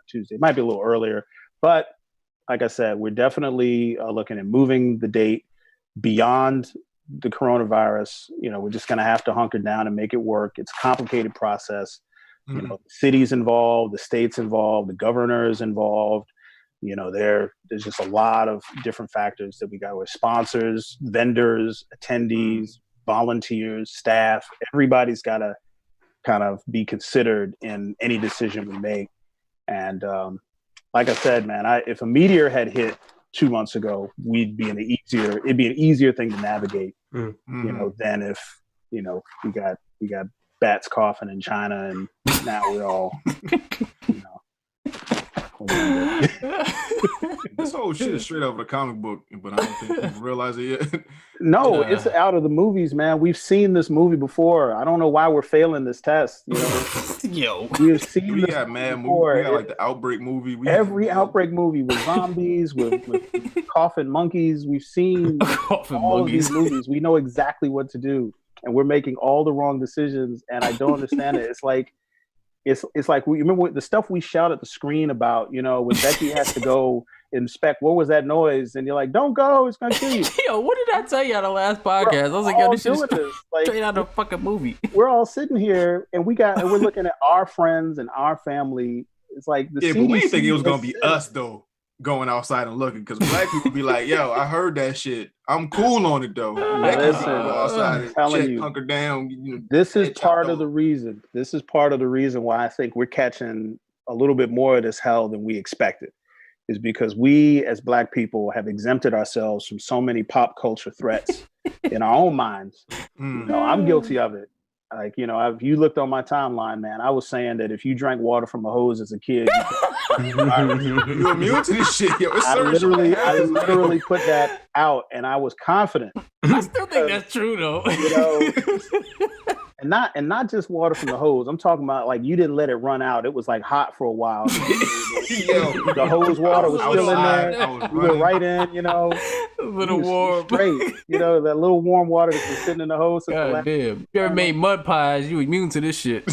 [SPEAKER 2] Tuesday. It might be a little earlier, but like I said, we're definitely looking at moving the date beyond the coronavirus. We're just going to have to hunker down and make it work. It's a complicated process. The cities involved, the states involved, the governor is involved. There's just a lot of different factors that we got with sponsors, vendors, attendees, volunteers, staff. Everybody's got to kind of be considered in any decision we make. And like I said, man, if a meteor had hit 2 months ago, it'd be an easier thing to navigate, than if, we got bats coughing in China and now we're all,
[SPEAKER 1] This whole shit is straight out of a comic book, but I don't think people realize it yet.
[SPEAKER 2] No, it's out of the movies, man. We've seen this movie before. I don't know why we're failing this test.
[SPEAKER 3] Yo,
[SPEAKER 2] we've seen.
[SPEAKER 1] We got mad movies. We got like the Outbreak movie.
[SPEAKER 2] Every Outbreak movie with zombies, with coughing monkeys. We've seen all these movies. We know exactly what to do, and we're making all the wrong decisions. And I don't understand it. It's like. It's like, we remember the stuff we shout at the screen about, when Becky has to go inspect, what was that noise? And you're like, don't go, it's going to kill you.
[SPEAKER 3] Yo, what did I tell you on the last podcast? I was like, yo, this is straight out of a fucking movie.
[SPEAKER 2] We're all sitting here and we're looking at our friends and our family. It's like
[SPEAKER 1] but we didn't think it was going to be us though, going outside and looking, because black people be like, yo, I heard that shit. I'm cool on it though.
[SPEAKER 2] Listen, I'm telling you,
[SPEAKER 1] hunker down.
[SPEAKER 2] This is part of the reason. This is part of the reason why I think we're catching a little bit more of this hell than we expected, is because we as black people have exempted ourselves from so many pop culture threats in our own minds. I'm guilty of it. Like, you looked on my timeline, man. I was saying that if you drank water from a hose as a kid,
[SPEAKER 1] you're immune to this shit. Yo,
[SPEAKER 2] I literally put that out, and I was confident.
[SPEAKER 3] I still think that's true, though.
[SPEAKER 2] And not just water from the hose. I'm talking about like you didn't let it run out. It was like hot for a while. The hose water was still in there. We were right in,
[SPEAKER 3] a little warm.
[SPEAKER 2] Straight, that little warm water that was sitting in the hose.
[SPEAKER 3] God damn. You ever made mud pies? You immune to this shit.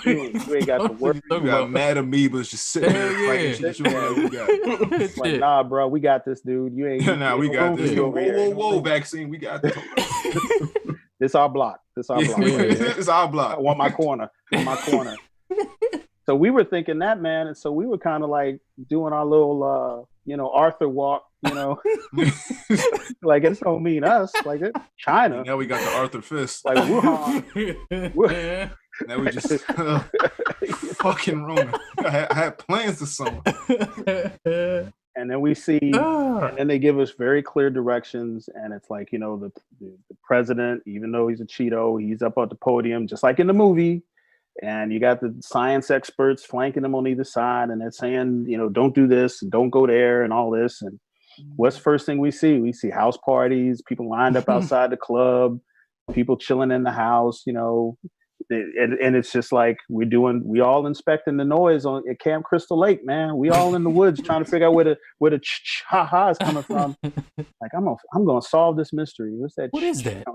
[SPEAKER 2] You ain't got to worry.
[SPEAKER 1] You got mad amoebas just sitting there fighting shit.
[SPEAKER 2] Like, nah, bro, we got this, dude. You ain't.
[SPEAKER 1] Nah, we got this. Whoa, vaccine. We got this.
[SPEAKER 2] This our block.
[SPEAKER 1] It's our block.
[SPEAKER 2] I want my corner. So we were thinking that, man, and so we were kind of like doing our little, Arthur walk, like it don't mean us, like it China.
[SPEAKER 1] Now we got the Arthur fist.
[SPEAKER 2] Like Wuhan.
[SPEAKER 1] Now we just fucking Roman. I had plans this summer.
[SPEAKER 2] And then we see, and then they give us very clear directions. And it's like, the president, even though he's a Cheeto, he's up at the podium, just like in the movie. And you got the science experts flanking them on either side. And they're saying, don't do this and don't go there and all this. And what's the first thing we see? We see house parties, people lined up outside the club, people chilling in the house, and it's just like we all inspecting the noise at Camp Crystal Lake, man. We all in the woods trying to figure out where the ha-ha is coming from. Like, I'm gonna solve this mystery. What's that?
[SPEAKER 3] What is that?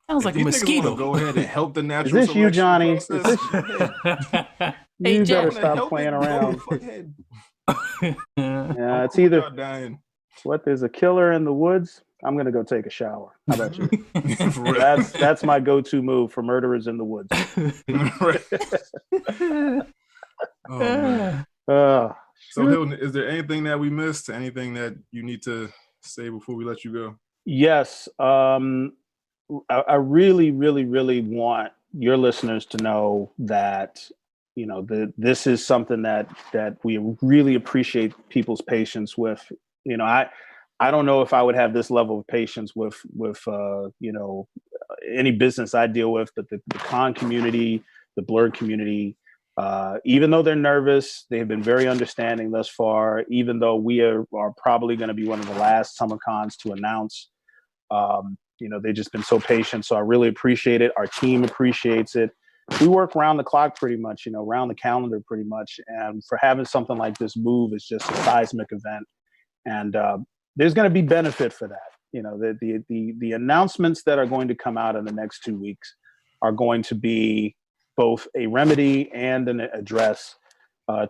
[SPEAKER 3] Sounds like a mosquito.
[SPEAKER 1] Go ahead and help the natural.
[SPEAKER 2] Is this you, Johnny?
[SPEAKER 1] Is
[SPEAKER 2] this
[SPEAKER 3] Hey,
[SPEAKER 2] you
[SPEAKER 3] Jack,
[SPEAKER 2] better stop playing around. Yeah, it's either there's a killer in the woods. I'm gonna go take a shower. How about you? That's my go-to move for murderers in the woods.
[SPEAKER 1] Oh, man. So Hilton, is there anything that we missed? Anything that you need to say before we let you go?
[SPEAKER 2] Yes. I really, really, really want your listeners to know that, this is something that we really appreciate people's patience with. I don't know if I would have this level of patience with any business I deal with, but the con community, the Blerd community, even though they're nervous, they have been very understanding thus far, even though we are probably going to be one of the last summer cons to announce. They've just been so patient. So I really appreciate it. Our team appreciates it. We work around the clock pretty much, around the calendar pretty much. And for having something like this move is just a seismic event. And there's going to be benefit for that. The announcements that are going to come out in the next 2 weeks are going to be both a remedy and an address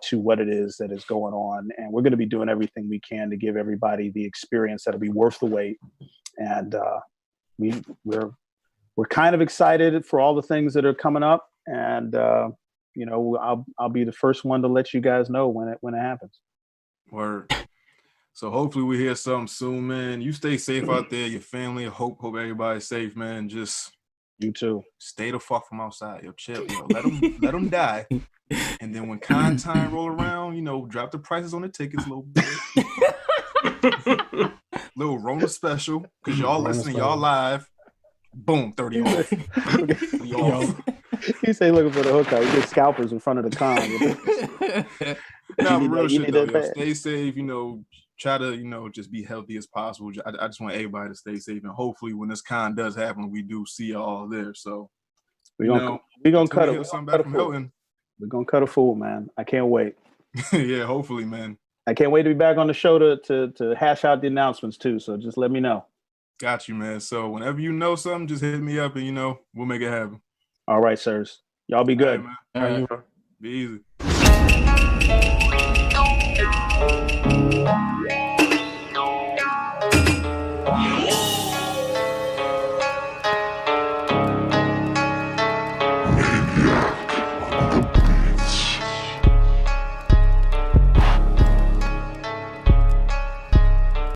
[SPEAKER 2] to what it is that is going on. And we're going to be doing everything we can to give everybody the experience that'll be worth the wait. And we're kind of excited for all the things that are coming up. And, I'll be the first one to let you guys know when it happens.
[SPEAKER 1] Word. So hopefully we hear something soon, man. You stay safe out there, your family. Hope everybody's safe, man. Just
[SPEAKER 2] you too.
[SPEAKER 1] Stay the fuck from outside. Yo, chill. Let them die. And then when con time roll around, drop the prices on the tickets a little bit. Little Rona special, because y'all listening, y'all live. Boom, 30 off. 30 off.
[SPEAKER 2] He say looking for the hookup. You get scalpers in front of the con.
[SPEAKER 1] Nah, but real shit though. Stay safe. Try to just be healthy as possible. I just want everybody to stay safe, and hopefully when this con does happen, we do see y'all there. So
[SPEAKER 2] we're gonna cut it. We're gonna cut a fool, man. I can't wait.
[SPEAKER 1] Yeah, hopefully, man.
[SPEAKER 2] I can't wait to be back on the show to hash out the announcements too. So just let me know.
[SPEAKER 1] Got you, man. So whenever you know something, just hit me up and we'll make it happen.
[SPEAKER 2] All right, sirs. Y'all be good.
[SPEAKER 1] All right, man. Be easy.
[SPEAKER 5] Yeah.